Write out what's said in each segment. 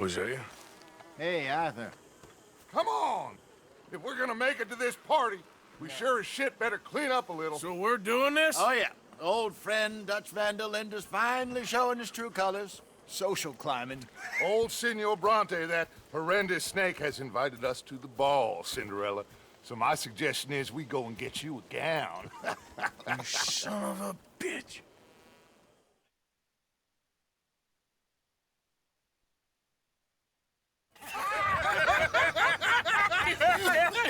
Hosea? Hey, Arthur. Come on! If we're gonna make it to this party, we sure as shit better clean up a little. So we're doing this? Oh, yeah. Old friend Dutch Van der Linder's finally showing his true colors. Social climbing. Old Senor Bronte, that horrendous snake, has invited us to the ball, Cinderella. So my suggestion is we go and get you a gown. You son of a bitch.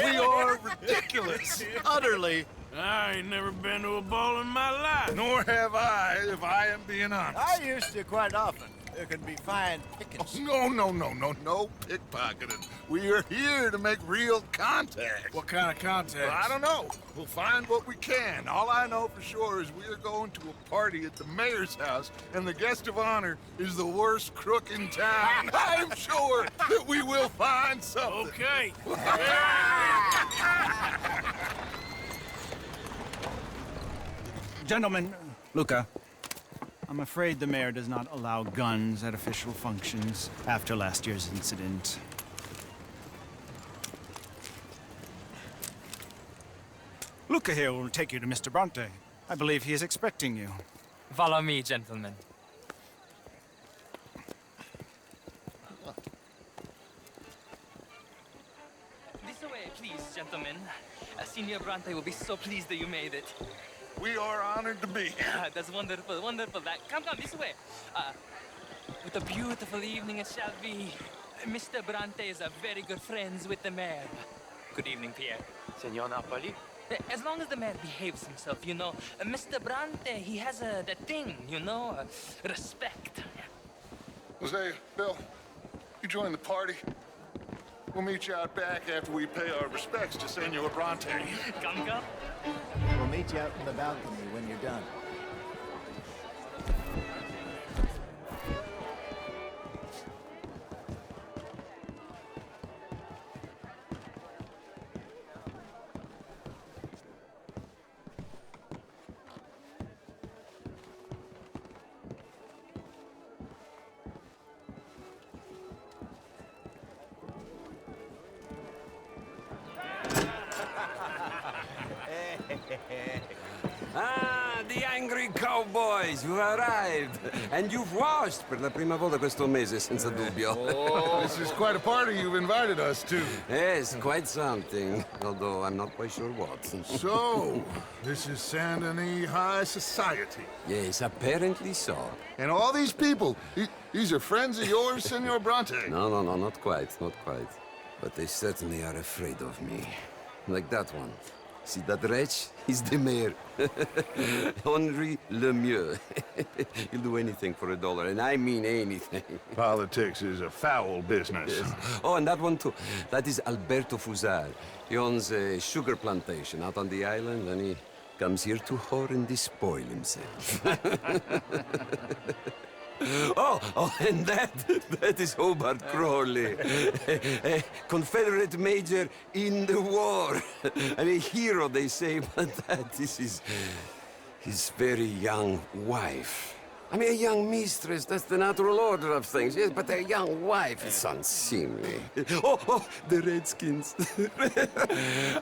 We are ridiculous. Utterly. I ain't never been to a ball in my life. Nor have I, if I am being honest. I used to quite often. There can be fine pickings. No pickpocketing. We are here to make real contact. What kind of contact? Well, I don't know. We'll find what we can. All I know for sure is we are going to a party at the mayor's house, and the guest of honor is the worst crook in town. I'm sure that we will find something. Okay. Gentlemen, Luca, I'm afraid the mayor does not allow guns at official functions after last year's incident. Luca here will take you to Mr. Bronte. I believe he is expecting you. Follow me, gentlemen. This way, please, gentlemen. Senior Bronte will be so pleased that you made it. We are honored to be here. That's wonderful, wonderful. Come, this way. What a beautiful evening it shall be. Mr. Bronte is a very good friends with the mayor. Good evening, Pierre. Senor Napoli? As long as the mayor behaves himself, you know. Mr. Bronte, he has that thing, you know, respect. Jose, Bill, you join the party. We'll meet you out back after we pay our respects to Senor Bronte. Come. We'll meet you out in the balcony when you're done. Ah, the angry cowboys, you've arrived. And you've washed per la prima volta questo mese, senza dubbio. This is quite a party you've invited us to. Yes, quite something. Although I'm not quite sure what. So, this is Saint Denis High Society. Yes, apparently so. And all these people, these are friends of yours, Senor Bronte? No, not quite, not quite. But they certainly are afraid of me. Like that one. See that wretch? He's the mayor. Henri Lemieux. He'll do anything for $1, and I mean anything. Politics is a foul business. Yes. Oh, and that one too. That is Alberto Fusar. He owns a sugar plantation out on the island, and he comes here to whore and despoil himself. Oh, and that is Hobart Crawley, a Confederate major in the war. I mean, hero, they say, but that is his very young wife. I mean, a young mistress, that's the natural order of things, yes, but a young wife, it's unseemly. Oh, the Redskins.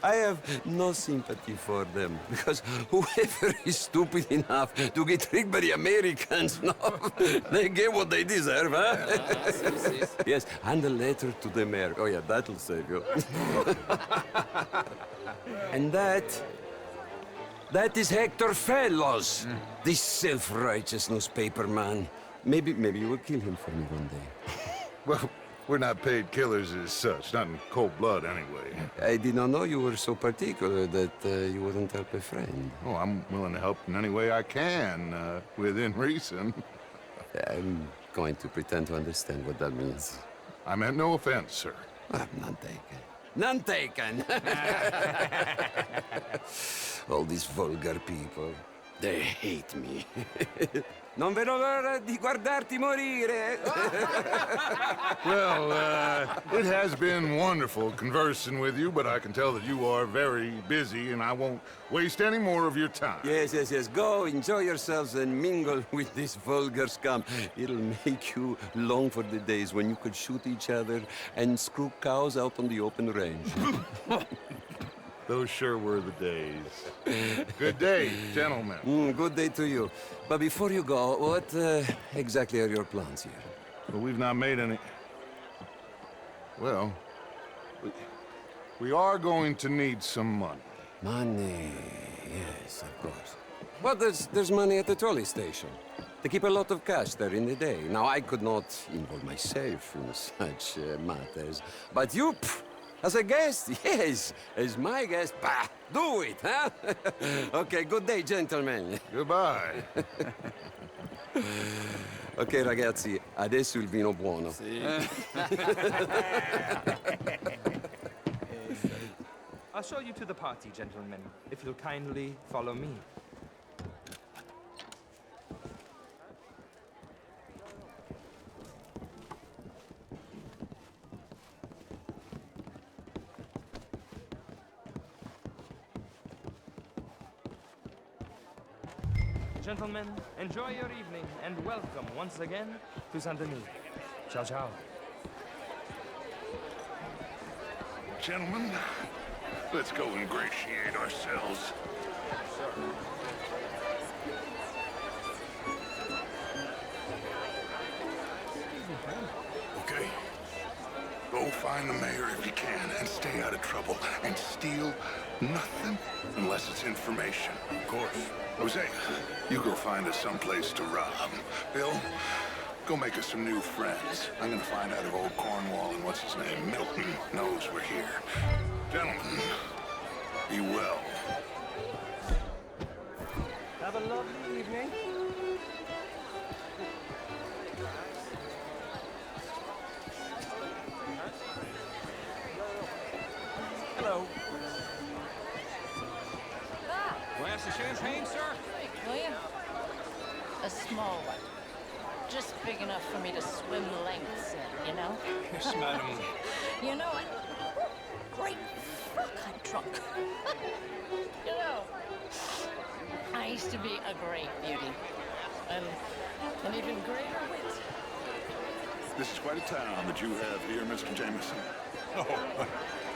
I have no sympathy for them, because whoever is stupid enough to get tricked by the Americans, no, they get what they deserve, huh? Yes, and a letter to the mayor. Oh, yeah, that'll save you. And that is Hector Fellows, this self-righteous newspaper man. Maybe you will kill him for me one day. Well, we're not paid killers as such, not in cold blood anyway. I did not know you were so particular that you wouldn't help a friend. Oh, I'm willing to help in any way I can, within reason. I'm going to pretend to understand what that means. I meant no offense, sir. None taken. None taken! All these vulgar people. They hate me. Non vedo l'ora di guardarti morire. Well, it has been wonderful conversing with you, but I can tell that you are very busy, and I won't waste any more of your time. Yes, yes, yes. Go, enjoy yourselves and mingle with this vulgar scum. It'll make you long for the days when you could shoot each other and screw cows out on the open range. Those sure were the days. Good day, gentlemen. Good day to you. But before you go, what exactly are your plans here? Well, we've not made any... Well, we are going to need some money. Money, yes, of course. Well, there's money at the trolley station. They keep a lot of cash there in the day. Now, I could not involve myself in such matters. But you, as a guest, yes, as my guest, bah, do it, huh? Okay, good day, gentlemen. Goodbye. Ok, ragazzi, adesso il vino buono. I'll show you to the party, gentlemen, if you'll kindly follow me. Gentlemen, enjoy your evening and welcome once again to Saint Denis. Ciao, ciao. Gentlemen, let's go ingratiate ourselves. Okay. Go find the mayor if you can and stay out of trouble. And steal nothing unless it's information. Of course. Jose, you go find us someplace to rob. Bill, go make us some new friends. I'm gonna find out if old Cornwall and what's his name, Milton, knows we're here. Gentlemen, be well. Have a lovely evening. Hello. Glass of champagne, sir? Will you? A small one. Just big enough for me to swim lengths in, you know? Yes, madam. You know what? Great fuck, I'm drunk. You know, I used to be a great beauty. And an even greater wit. This is quite a town that you have here, Mr. Jameson. Oh,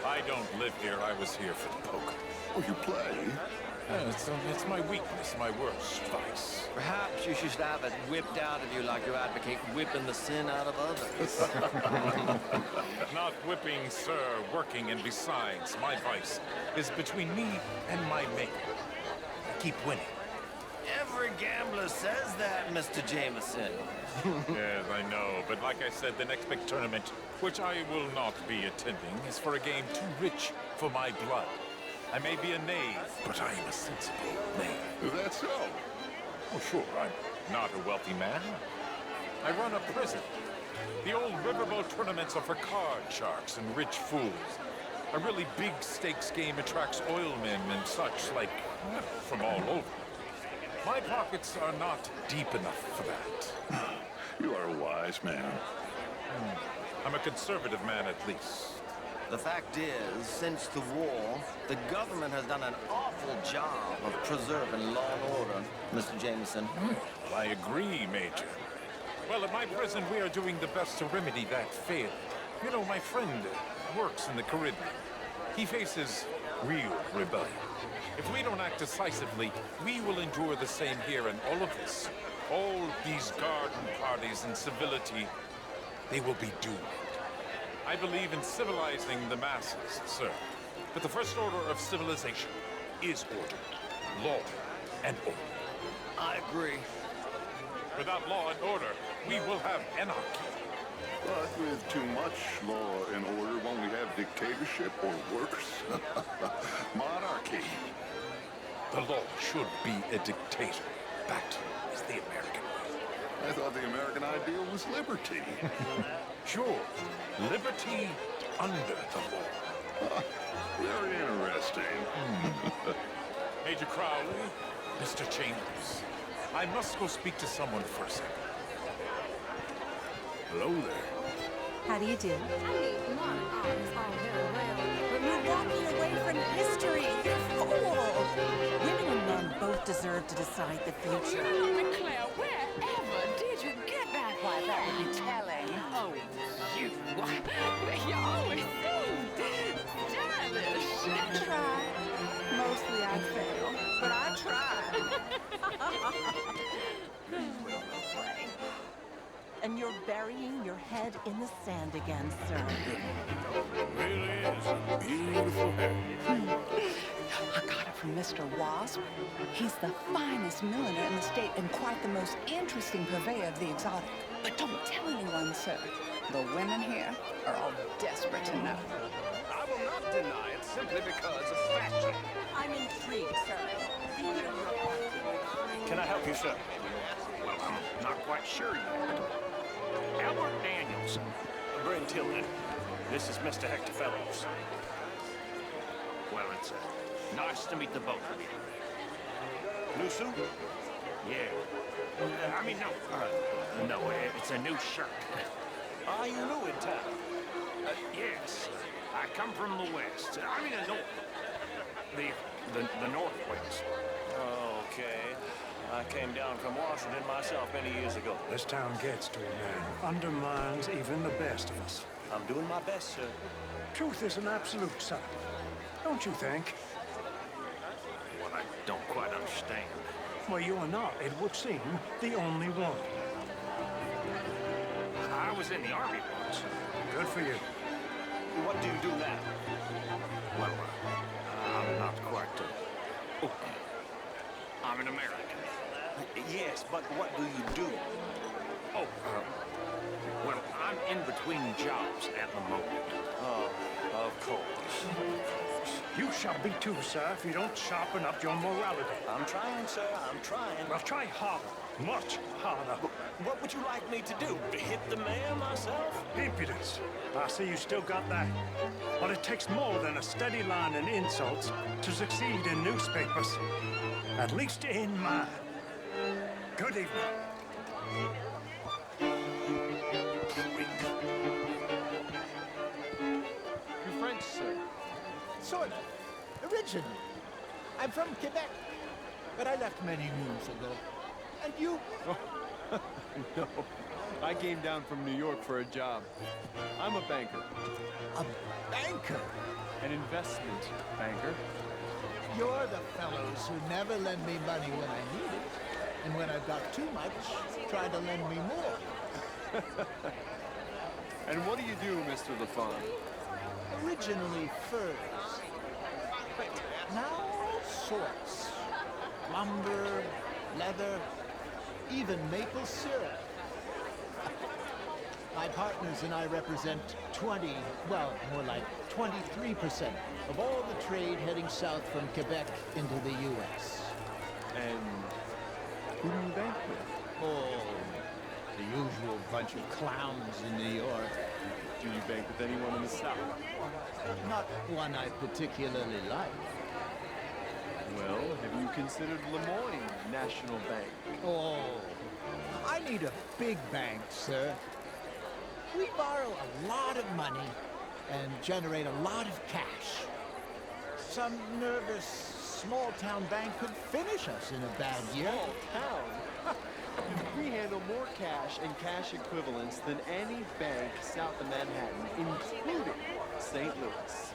I don't live here. I was here for the poker. Oh, you play? Yeah, it's my weakness, my worst vice. Perhaps you should have it whipped out of you like you advocate whipping the sin out of others. Not whipping, sir, working, and besides, my vice is between me and my maker. I keep winning. Every gambler says that, Mr. Jameson. Yes, I know, but like I said, the next big tournament, which I will not be attending, is for a game too rich for my blood. I may be a knave, but I am a sensible knave. Is that so? Oh, sure, I'm not a wealthy man. I run a prison. The old riverboat tournaments are for card sharks and rich fools. A really big stakes game attracts oilmen and such, like, from all over. My pockets are not deep enough for that. You are a wise man. I'm a conservative man, at least. The fact is, since the war, the government has done an awful job of preserving law and order, Mr. Jameson. Well, I agree, Major. Well, at my prison, we are doing the best to remedy that failure. You know, my friend works in the Caribbean. He faces real rebellion. If we don't act decisively, we will endure the same here, and all of this, all these garden parties and civility, they will be doomed. I believe in civilizing the masses, sir. But the first order of civilization is order. Law and order. I agree. Without law and order, we will have anarchy. But with too much law and order, won't we have dictatorship or worse? Monarchy. The law should be a dictator. That is the American way. I thought the American ideal was liberty. Sure, liberty under the law. Very interesting. Major Crowley, Mr. Chambers, I must go speak to someone for a second. Hello there. How do you do? I mean, modern art is all very well, but you're walking away from history. You're fool. Women and men both deserve to decide the future. Claire, wherever did you get that? Why, that would be telling. Oh, you. You're always so stylish. I try. Mostly I fail, but I try. And you're burying your head in the sand again, sir. Really is a beautiful hair. I got it from Mr. Wasp. He's the finest milliner in the state and quite the most interesting purveyor of the exotic. But don't tell anyone, sir. The women here are all desperate to know. I will not deny it simply because of fashion. I'm intrigued, sir. Can I help you, sir? Well, I'm not quite sure yet. Albert Daniels, Bryn Tilden. This is Mr. Hector Fellows. Well, it's nice to meet the both of you. New suit? Yeah. I mean, no, it's a new shirt. Are you new in town? Yes. I come from the west. I mean, the north. The northwest. Okay. I came down from Washington myself many years ago. This town gets to a man. Undermines even the best of us. I'm doing my best, sir. Truth is an absolute, son. Don't you think? What I don't quite understand. Well, you are not, it would seem, the only one. I was in the Army once. Good for you. What do you do now? Well, I'm not quite... Oh, I'm an American. Yes, but what do you do? Oh, well, I'm in between jobs at the moment. Oh, of course. You shall be too, sir, if you don't sharpen up your morality. I'm trying, sir, I'm trying. Well, try harder. Much harder. What would you like me to do? To hit the mayor myself? Impudence. I see you still got that. But it takes more than a steady line and insults to succeed in newspapers. At least in mine. Good evening. You're French, sir? Sort of. Originally. I'm from Quebec, but I left many moons ago. And you? Oh, no. I came down from New York for a job. I'm a banker. A banker? An investment banker. You're the fellows who never lend me money when I need it. And when I've got too much, try to lend me more. And what do you do, Mr. LaFawn? Originally furs. But now all sorts. Lumber, leather, even maple syrup. My partners and I represent 20, well, more like 23% of all the trade heading south from Quebec into the U.S. And who do you bank with? Oh, the usual bunch of clowns in New York. Do you bank with anyone in the South? Not one I particularly like. Well, have you considered Lemoyne National Bank? Oh, I need a big bank, sir. We borrow a lot of money and generate a lot of cash. Some nervous small-town bank could finish us in a bad year. Small town? We handle more cash and cash equivalents than any bank south of Manhattan, including St. Louis.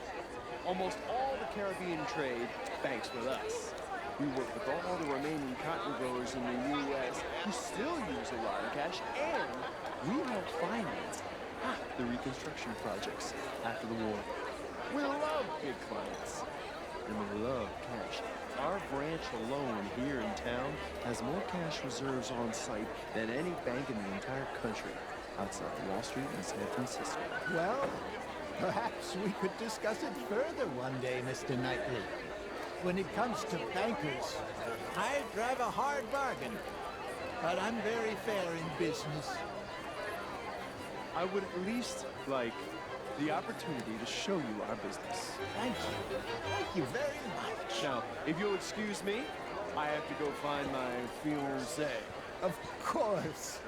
Almost all the Caribbean trade banks with us. We work with all the remaining cotton growers in the U.S. who still use a lot of cash, and we help finance the reconstruction projects after the war. We love big clients, and we love cash. Our branch alone here in town has more cash reserves on site than any bank in the entire country outside Wall Street and San Francisco. Well, perhaps we could discuss it further one day, Mr. Knightley. When it comes to bankers, I drive a hard bargain, but I'm very fair in business. I would at least like the opportunity to show you our business. Thank you. Thank you very much. Now, if you'll excuse me, I have to go find my fiancée. Of course.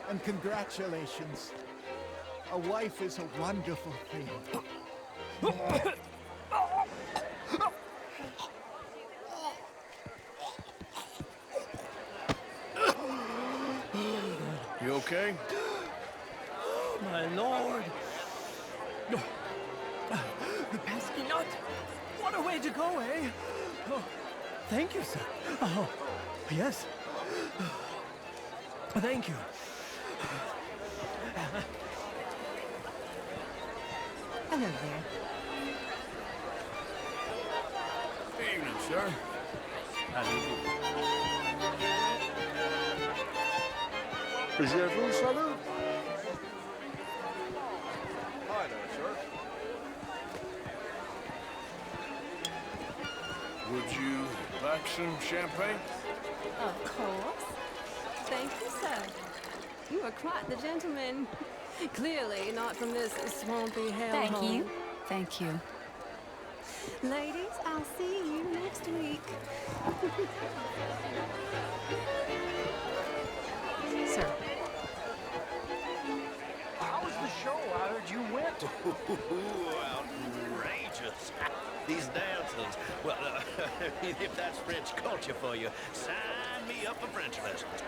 And congratulations. A wife is a wonderful thing. You okay? My lord. The pesky nut. What a way to go, eh? Oh, thank you, sir. Oh, yes. Thank you. Hello there. Evening, sir. Vous, salut? Hi there, sir. Would you like some champagne? Of course. Thank you, sir. You are quite the gentleman. Clearly not from this swampy hellhole. Thank you. Thank you. Ladies, I'll see you next week. Sir. How was the show? I heard you went. Outrageous. These dances. Well, if that's French culture for you, sign me up for French lessons.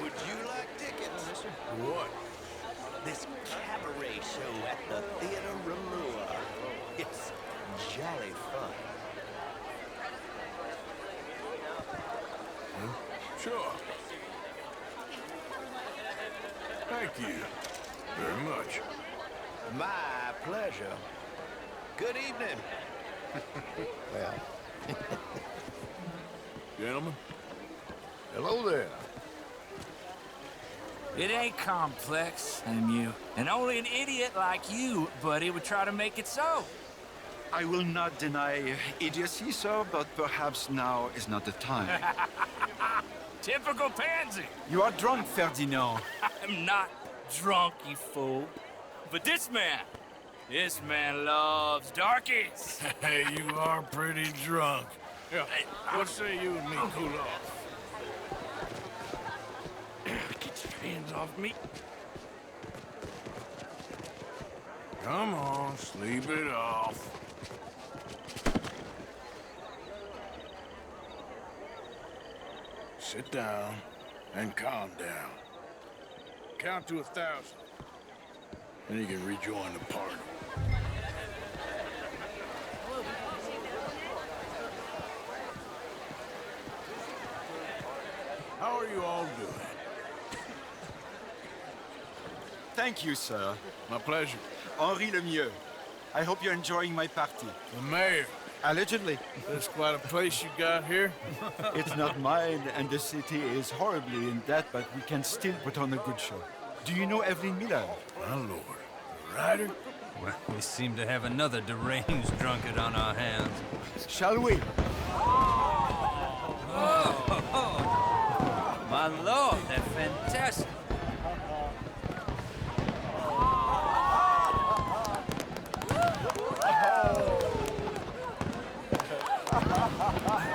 Would you like tickets? Mister? What? This cabaret show at the Theater Ramua. It's jolly fun. Sure. Thank you very much. My pleasure. Good evening. Well. Gentlemen. Hello there. It ain't complex, MU. And only an idiot like you, buddy, would try to make it so. I will not deny idiocy, sir, but perhaps now is not the time. Typical pansy. You are drunk, Ferdinand. I'm not drunk, you fool. But this man loves darkies. Hey, you are pretty drunk. Yeah, what say you and me cool off? Get your hands off me. Come on, sleep it off. Sit down and calm down. Count to 1,000. Then you can rejoin the party. How are you all doing? Thank you, sir. My pleasure. Henri Lemieux. I hope you're enjoying my party. The mayor. Allegedly. That's quite a place you got here. It's not mine, and the city is horribly in debt, but we can still put on a good show. Do you know Evelyn Miller? My lord. The writer? Well, we seem to have another deranged drunkard on our hands. Shall we? My lord, they're fantastic.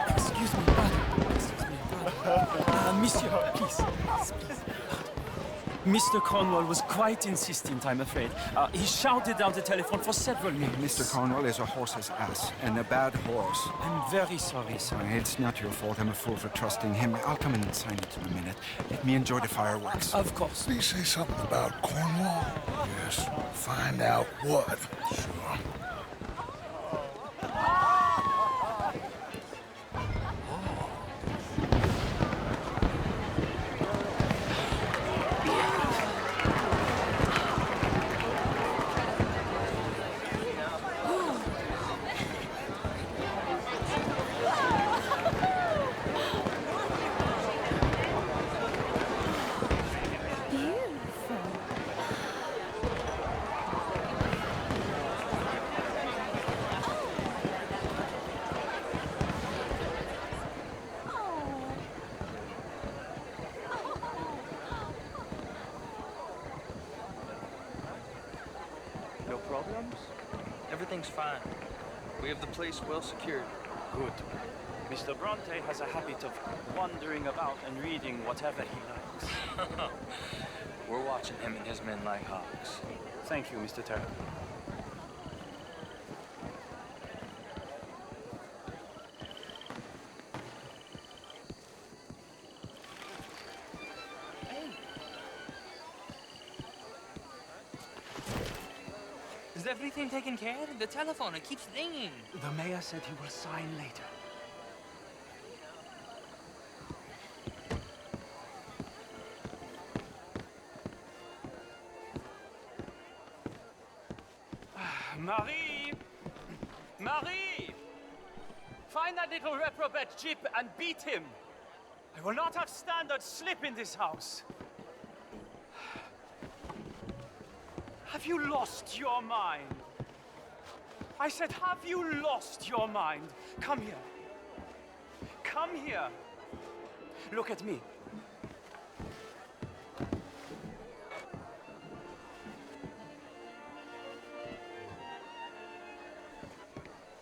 Excuse me, brother. Excuse me, brother. Monsieur, please. Mr. Cornwall was quite insistent, I'm afraid. He shouted down the telephone for several minutes. Mr. Cornwall is a horse's ass, and a bad horse. I'm very sorry, sir. It's not your fault. I'm a fool for trusting him. I'll come in and sign it in a minute. Let me enjoy the fireworks. Of course. Did you say something about Cornwall? Yes. Find out what. Sure. No problems? Everything's fine. We have the place well secured. Good. Mr. Bronte has a habit of wandering about and reading whatever he likes. We're watching him and his men like hawks. Thank you, Mr. Terry. Is everything taken care of? The telephone, it keeps ringing. The mayor said he will sign later. Marie! Marie! Find that little reprobate Chip and beat him. I will not have standards slip in this house. Have you lost your mind? I said, have you lost your mind? Come here. Come here. Look at me.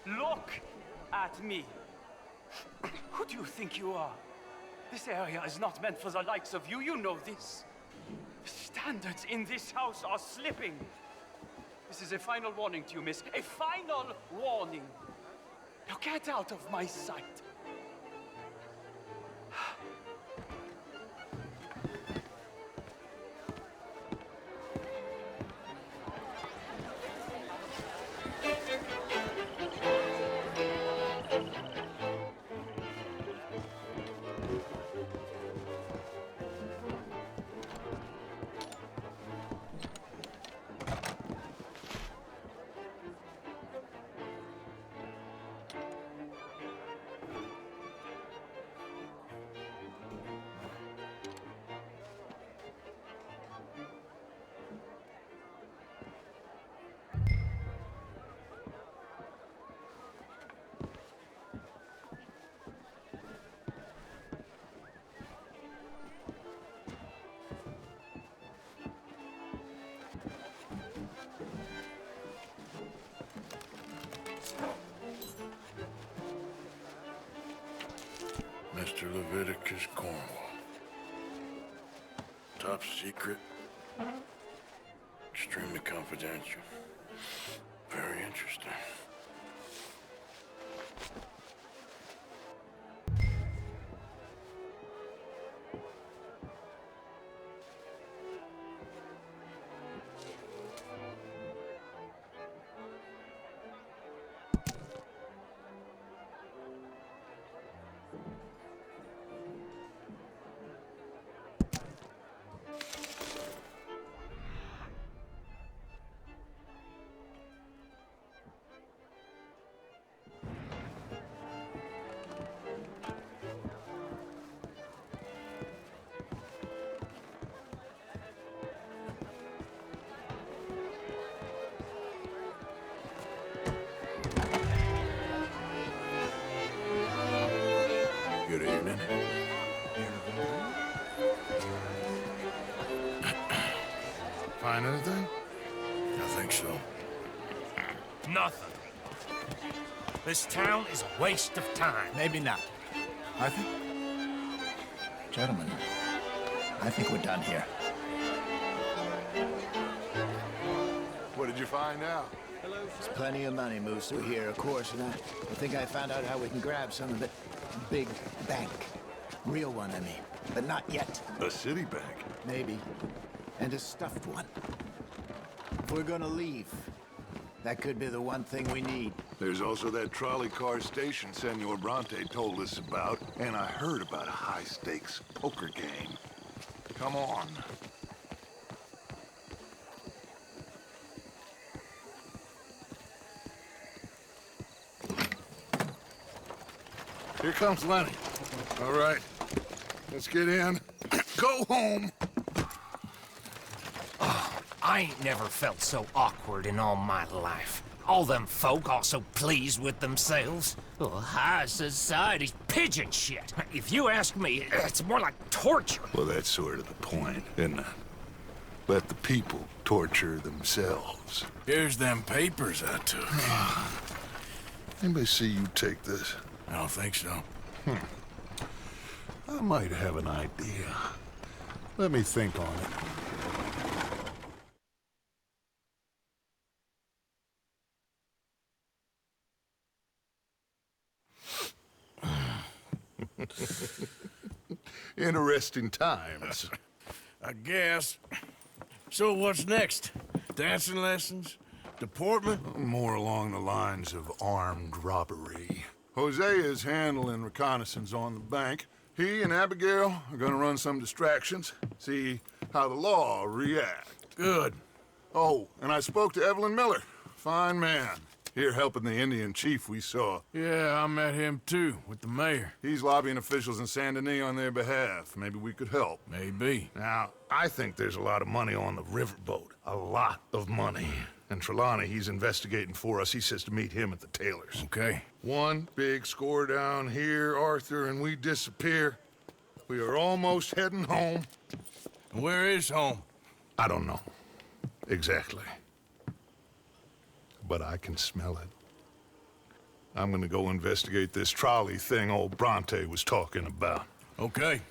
Look at me. Who do you think you are? This area is not meant for the likes of you. You know this. Standards in this house are slipping. This is a final warning to you, miss. A final warning. Now get out of my sight. Mr. Leviticus Cornwall. Top secret. Extremely confidential. Very interesting. Good evening. Find anything? I think so. Nothing. This town is a waste of time. Maybe not. I think... Gentlemen, I think we're done here. What did you find out? There's plenty of money moves through here, of course, and I think I found out how we can grab some of it. Big bank. Real one, I mean. But not yet. A city bank? Maybe. And a stuffed one. If we're gonna leave, that could be the one thing we need. There's also that trolley car station Senor Bronte told us about, and I heard about a high-stakes poker game. Come on. Here comes Lenny. All right, let's get in. Go home. I ain't never felt so awkward in all my life. All them folk all so pleased with themselves. Oh, high society's pigeon shit. If you ask me, it's more like torture. Well, that's sort of the point, isn't it? Let the people torture themselves. Here's them papers I took. Anybody see you take this? I don't think so. I might have an idea. Let me think on it. Interesting times. I guess. So what's next? Dancing lessons? Deportment? More along the lines of armed robbery. Hosea is handling reconnaissance on the bank. He and Abigail are gonna run some distractions, see how the law reacts. Good. Oh, and I spoke to Evelyn Miller. Fine man. Here helping the Indian chief we saw. Yeah, I met him too, with the mayor. He's lobbying officials in Saint Denis on their behalf. Maybe we could help. Maybe. Now, I think there's a lot of money on the riverboat. A lot of money. And Trelawney, he's investigating for us. He says to meet him at the Taylor's. Okay. One big score down here, Arthur, and we disappear. We are almost heading home. Where is home? I don't know. Exactly. But I can smell it. I'm gonna go investigate this trolley thing old Bronte was talking about. Okay.